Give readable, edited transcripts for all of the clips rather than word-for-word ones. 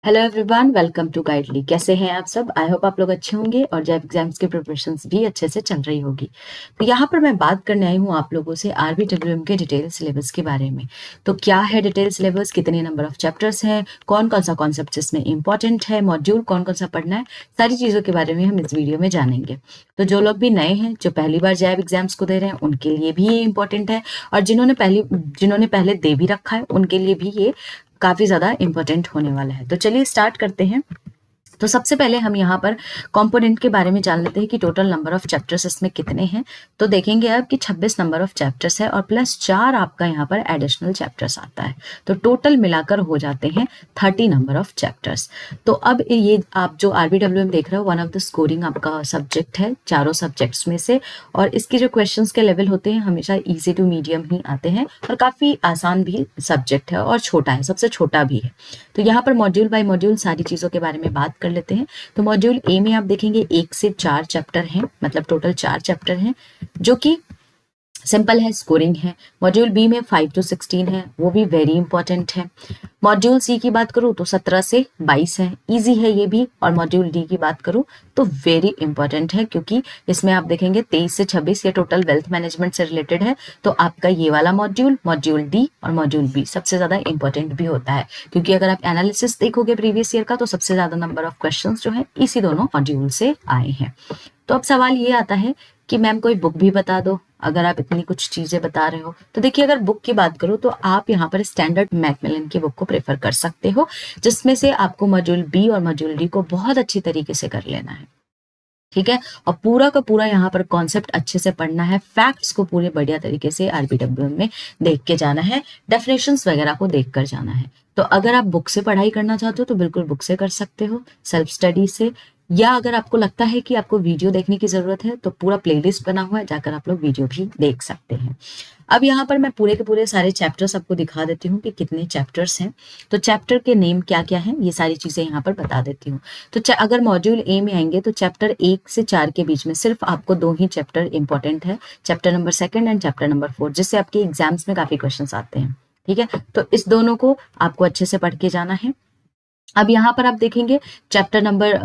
Hello everyone, welcome to Guidely. कैसे हैं आप सब? आई होप आप लोग अच्छे होंगे और जैब एग्जाम्स की प्रिपरेशंस भी अच्छे से चल रही होगी। तो यहाँ पर मैं बात करने आई हूँ आप लोगों से आरबीडब्ल्यूएम के डिटेल सिलेबस के बारे में। तो क्या है डिटेल सिलेबस, कितने नंबर ऑफ चैप्टर्स हैं, कौन कौन सा कॉन्सेप्ट इसमें इंपॉर्टेंट है, मॉड्यूल कौन कौन सा पढ़ना है, सारी चीज़ों के बारे में हम इस वीडियो में जानेंगे। तो जो लोग भी नए हैं, जो पहली बार जैब एग्जाम्स को दे रहे हैं, उनके लिए भी ये इंपॉर्टेंट है, और जिन्होंने पहले दे भी रखा है उनके लिए भी ये काफी ज्यादा इंपॉर्टेंट होने वाला है। तो चलिए स्टार्ट करते हैं। तो सबसे पहले हम यहाँ पर कंपोनेंट के बारे में जान लेते हैं कि टोटल नंबर ऑफ चैप्टर्स इसमें कितने हैं। तो देखेंगे अब कि 26 नंबर ऑफ चैप्टर्स है और प्लस 4 आपका यहाँ पर एडिशनल चैप्टर्स आता है। तो टोटल मिलाकर हो जाते हैं 30 नंबर ऑफ चैप्टर्स। तो अब ये आप जो आरबीडब्ल्यूएम देख रहे हो, वन ऑफ द स्कोरिंग आपका सब्जेक्ट है चारों सब्जेक्ट्स में से, और इसके जो क्वेश्चंस के लेवल होते हैं हमेशा ईजी टू मीडियम ही आते हैं, और काफ़ी आसान भी सब्जेक्ट है और छोटा है, सबसे छोटा भी है। तो यहाँ पर मॉड्यूल बाय मॉड्यूल सारी चीज़ों के बारे में बात कर लेते हैं। तो मॉड्यूल ए में आप देखेंगे 1 से 4 चैप्टर हैं, मतलब टोटल 4 चैप्टर हैं, जो कि सिंपल है, स्कोरिंग है। मॉड्यूल बी में 5 to 16 है, वो भी वेरी इंपॉर्टेंट है। मॉड्यूल सी की बात करूँ तो 17 से 22 है, इजी है ये भी। और मॉड्यूल डी की बात करूँ तो वेरी इंपॉर्टेंट है, क्योंकि इसमें आप देखेंगे 23 से 26 ये टोटल वेल्थ मैनेजमेंट से रिलेटेड है। तो आपका ये वाला मॉड्यूल, मॉड्यूल डी और मॉड्यूल बी सबसे ज्यादा इंपॉर्टेंट भी होता है, क्योंकि अगर आप एनालिसिस देखोगे प्रीवियस ईयर का तो सबसे ज्यादा नंबर ऑफ क्वेश्चन जो है इसी दोनों मॉड्यूल से आए हैं। तो अब सवाल ये आता है कि मैम कोई बुक भी बता दो, अगर आप इतनी कुछ चीजें बता रहे हो। तो देखिए, अगर बुक की बात करूं तो आप यहाँ पर स्टैंडर्ड मैकमिलन की बुक को प्रेफर कर सकते हो, जिसमें से आपको मॉड्यूल बी और मॉड्यूल डी को बहुत अच्छी तरीके से कर लेना है, ठीक है। और पूरा का पूरा यहाँ पर कॉन्सेप्ट अच्छे से पढ़ना है, फैक्ट्स को पूरे बढ़िया तरीके से आरबीडब्ल्यूएम में देख के जाना है, डेफिनेशंस वगैरह को देख कर जाना है। तो अगर आप बुक से पढ़ाई करना चाहते हो तो बिल्कुल बुक से कर सकते हो, सेल्फ स्टडी से, या अगर आपको लगता है कि आपको वीडियो देखने की जरूरत है तो पूरा प्लेलिस्ट बना हुआ है, जाकर आप लोग वीडियो भी देख सकते हैं। अब यहाँ पर मैं पूरे के पूरे सारे चैप्टर्स आपको दिखा देती हूँ कि कितने चैप्टर्स हैं। तो चैप्टर के नेम क्या क्या हैं ये सारी चीजें यहाँ पर बता देती हूँ। तो अगर मॉड्यूल ए में आएंगे तो चैप्टर 1 से 4 के बीच में सिर्फ आपको 2 ही चैप्टर इंपॉर्टेंट है, chapter number 2 and chapter number 4, जिससे आपके एग्जाम्स में काफी क्वेश्चन आते हैं, ठीक है। तो इस दोनों को आपको अच्छे से पढ़ के जाना है। अब यहाँ पर आप देखेंगे चैप्टर नंबर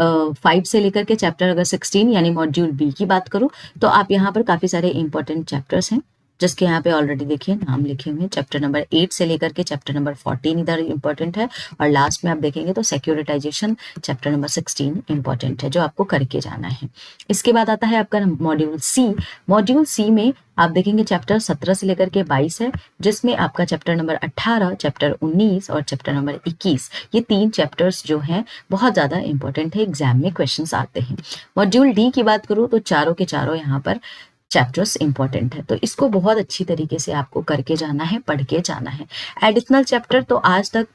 5 से लेकर के चैप्टर अगर 16 यानी मॉड्यूल बी की बात करूँ तो आप यहाँ पर काफी सारे इंपॉर्टेंट चैप्टर्स हैं, जिसके यहाँ पे ऑलरेडी देखिए नाम लिखे हुए हैं। चैप्टर नंबर 8 से लेकर के चैप्टर नंबर 14 इधर इंपॉर्टेंट है, और लास्ट में आप देखेंगे तो सिक्योरिटाइजेशन चैप्टर नंबर 16 इंपॉर्टेंट है, जो आपको करके जाना है। इसके बाद आता है आपका मॉड्यूल सी। मॉड्यूल सी में आप देखेंगे चैप्टर 17 से लेकर के 22 है, जिसमें आपका चैप्टर नंबर 18, चैप्टर 19 और चैप्टर नंबर 21, ये 3 चैप्टर्स जो हैं बहुत ज्यादा इंपॉर्टेंट है, एग्जाम में क्वेश्चंस आते हैं। मॉड्यूल डी की बात करूँ तो चारों के चारों यहाँ पर चैप्टर्स इंपॉर्टेंट है, तो इसको बहुत अच्छी तरीके से आपको करके जाना है, पढ़ के जाना है। एडिशनल चैप्टर तो आज तक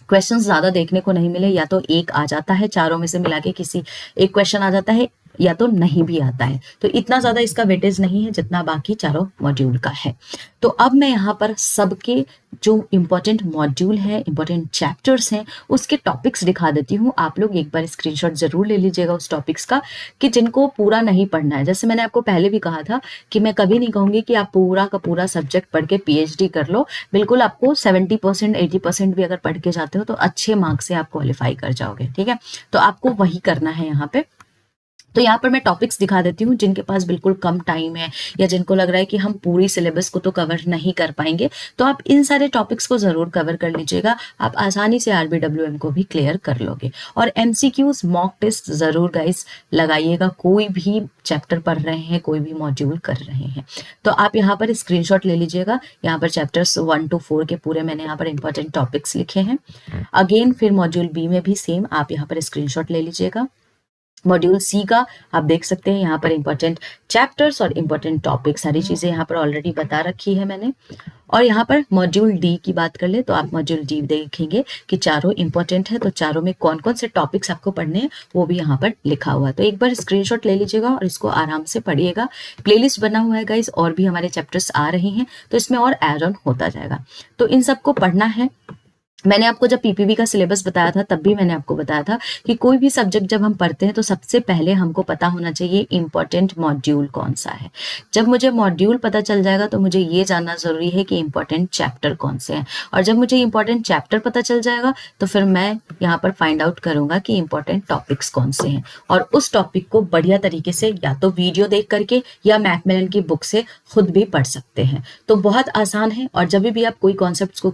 क्वेश्चंस ज्यादा देखने को नहीं मिले, या तो एक आ जाता है, चारों में से मिला के किसी एक क्वेश्चन आ जाता है, या तो नहीं भी आता है। तो इतना ज्यादा इसका वेटेज नहीं है जितना बाकी चारों मॉड्यूल का है। तो अब मैं यहाँ पर सबके जो इंपॉर्टेंट मॉड्यूल है, इंपॉर्टेंट चैप्टर्स हैं, उसके टॉपिक्स दिखा देती हूँ। आप लोग एक बार स्क्रीनशॉट जरूर ले लीजिएगा उस टॉपिक्स का, कि जिनको पूरा नहीं पढ़ना है। जैसे मैंने आपको पहले भी कहा था कि मैं कभी नहीं कहूंगी कि आप पूरा का पूरा सब्जेक्ट पढ़ के पीएचडी कर लो। बिल्कुल, आपको 70% 80% भी अगर पढ़ के जाते हो तो अच्छे मार्क्स से आप क्वालिफाई कर जाओगे, ठीक है। तो आपको वही करना है यहाँ पे। तो यहाँ पर मैं टॉपिक्स दिखा देती हूँ जिनके पास बिल्कुल कम टाइम है, या जिनको लग रहा है कि हम पूरी सिलेबस को तो कवर नहीं कर पाएंगे, तो आप इन सारे टॉपिक्स को जरूर कवर कर लीजिएगा। आप आसानी से आरबीडब्ल्यूएम को भी क्लियर कर लोगे। और एमसीक्यूज, मॉक टेस्ट जरूर गाइस लगाइएगा, कोई भी चैप्टर पढ़ रहे हैं, कोई भी मॉड्यूल कर रहे हैं। तो आप यहाँ पर स्क्रीनशॉट ले लीजिएगा। यहाँ पर चैप्टर्स 1 to 4 के पूरे मैंने यहाँ पर इंपॉर्टेंट टॉपिक्स लिखे हैं। अगेन फिर मॉड्यूल बी में भी सेम आप यहाँ पर स्क्रीनशॉट ले लीजिएगा। मॉड्यूल सी का आप देख सकते हैं यहाँ पर इंपॉर्टेंट चैप्टर्स और इंपॉर्टेंट टॉपिक, सारी चीजें यहाँ पर ऑलरेडी बता रखी है मैंने। और यहाँ पर मॉड्यूल डी की बात कर ले तो आप मॉड्यूल डी देखेंगे कि चारों इंपॉर्टेंट है, तो चारों में कौन कौन से टॉपिक्स आपको पढ़ने हैं वो भी यहाँ पर लिखा हुआ है। तो एक बार स्क्रीनशॉट ले लीजिएगा और इसको आराम से पढ़िएगा। प्लेलिस्ट बना हुआ है गाइस, और भी हमारे चैप्टर्स आ रहे हैं, तो इसमें और एड ऑन होता जाएगा। तो इन सबको पढ़ना है, मैंने आपको जब पीपीबी का सिलेबस बताया था तब भी मैंने आपको बताया था कि कोई भी सब्जेक्ट जब हम पढ़ते हैं तो सबसे पहले हमको पता होना चाहिए इंपॉर्टेंट मॉड्यूल कौन सा है। जब मुझे मॉड्यूल पता चल जाएगा तो मुझे ये जानना ज़रूरी है कि इंपॉर्टेंट चैप्टर कौन से हैं, और जब मुझे इंपॉर्टेंट चैप्टर पता चल जाएगा तो फिर मैं यहाँ पर फाइंड आउट करूँगा कि इंपॉर्टेंट टॉपिक्स कौन से हैं, और उस टॉपिक को बढ़िया तरीके से या तो वीडियो देख करके या मैकमिलन की बुक से खुद भी पढ़ सकते हैं। तो बहुत आसान है, और जब भी आप कोई कॉन्सेप्ट को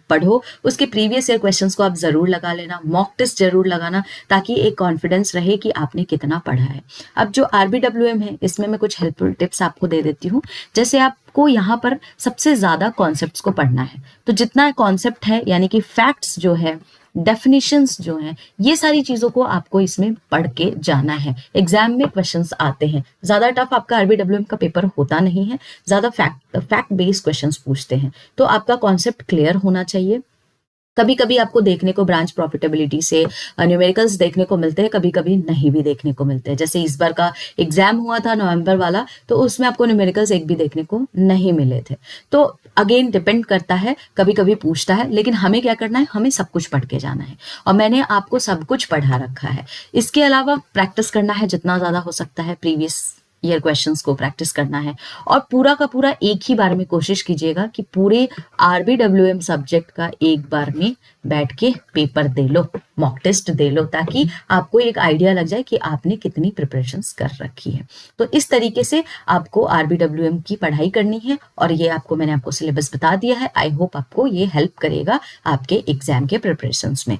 पढ़ो उसके प्रीवियस ईयर क्वेश्चंस को आप जरूर लगा लेना, मॉक टेस्ट जरूर लगाना, ताकि एक कॉन्फिडेंस रहे कि आपने कितना पढ़ा है। अब जो आरबीडब्ल्यूएम है इसमें मैं कुछ हेल्पफुल टिप्स आपको दे देती हूँ। जैसे आपको यहाँ पर सबसे ज्यादा कॉन्सेप्ट्स को पढ़ना है, तो जितना कॉन्सेप्ट है यानी कि फैक्ट्स जो है, डेफिनेशंस जो हैं, ये सारी चीजों को आपको इसमें पढ़ के जाना है। एग्जाम में क्वेश्चंस आते हैं, ज्यादा टफ आपका आरबीडब्ल्यूएम का पेपर होता नहीं है, ज्यादा फैक्ट बेस्ड क्वेश्चंस पूछते हैं, तो आपका कॉन्सेप्ट क्लियर होना चाहिए। कभी कभी आपको देखने को ब्रांच प्रॉफिटेबिलिटी से न्यूमेरिकल्स देखने को मिलते हैं, कभी कभी नहीं भी देखने को मिलते हैं। जैसे इस बार का एग्जाम हुआ था नवंबर वाला, तो उसमें आपको न्यूमेरिकल्स एक भी देखने को नहीं मिले थे। तो अगेन डिपेंड करता है, कभी कभी पूछता है, लेकिन हमें क्या करना है, हमें सब कुछ पढ़ के जाना है, और मैंने आपको सब कुछ पढ़ा रखा है। इसके अलावा प्रैक्टिस करना है जितना ज्यादा हो सकता है, प्रीवियस ईयर क्वेश्चंस को प्रैक्टिस करना है, और पूरा का पूरा एक ही बार में कोशिश कीजिएगा कि पूरे आरबीडब्ल्यूएम सब्जेक्ट का एक बार में बैठ के पेपर दे लो, मॉक टेस्ट दे लो, ताकि आपको एक आइडिया लग जाए कि आपने कितनी प्रिपरेशंस कर रखी है। तो इस तरीके से आपको आरबीडब्ल्यूएम की पढ़ाई करनी है, और ये मैंने आपको सिलेबस बता दिया है। आई होप आपको ये हेल्प करेगा आपके एग्जाम के प्रिपरेशंस में।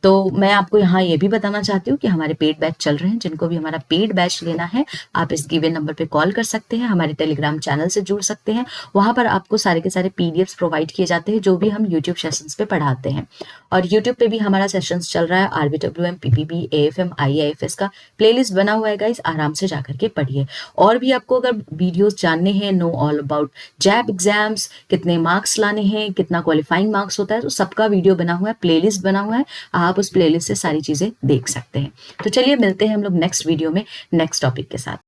तो मैं आपको यहाँ ये भी बताना चाहती हूँ कि हमारे पेड बैच चल रहे हैं। जिनको भी हमारा पेड बैच लेना है, आप इस गिवन नंबर पे कॉल कर सकते हैं, हमारे टेलीग्राम चैनल से जुड़ सकते हैं। वहां पर आपको सारे के सारे पीडीएफ्स प्रोवाइड किए जाते हैं जो भी हम यूट्यूब सेशंस पे पढ़ाते हैं, और यूट्यूब पे भी हमारा सेशंस चल रहा है। आरबीडब्ल्यूएम, पीपीबी, एएफएम, आईआईएफएस का प्लेलिस्ट बना हुआ है गाइस, आराम से जाकर के पढ़िए। और भी आपको अगर वीडियोस जानने हैं, know all about JAIIB exams, कितने मार्क्स लाने हैं, कितना क्वालिफाइंग मार्क्स होता है, तो सबका वीडियो बना हुआ है, प्लेलिस्ट बना हुआ है, आप उस प्लेलिस्ट से सारी चीजें देख सकते हैं। तो चलिए मिलते हैं हम लोग नेक्स्ट वीडियो में नेक्स्ट टॉपिक के साथ।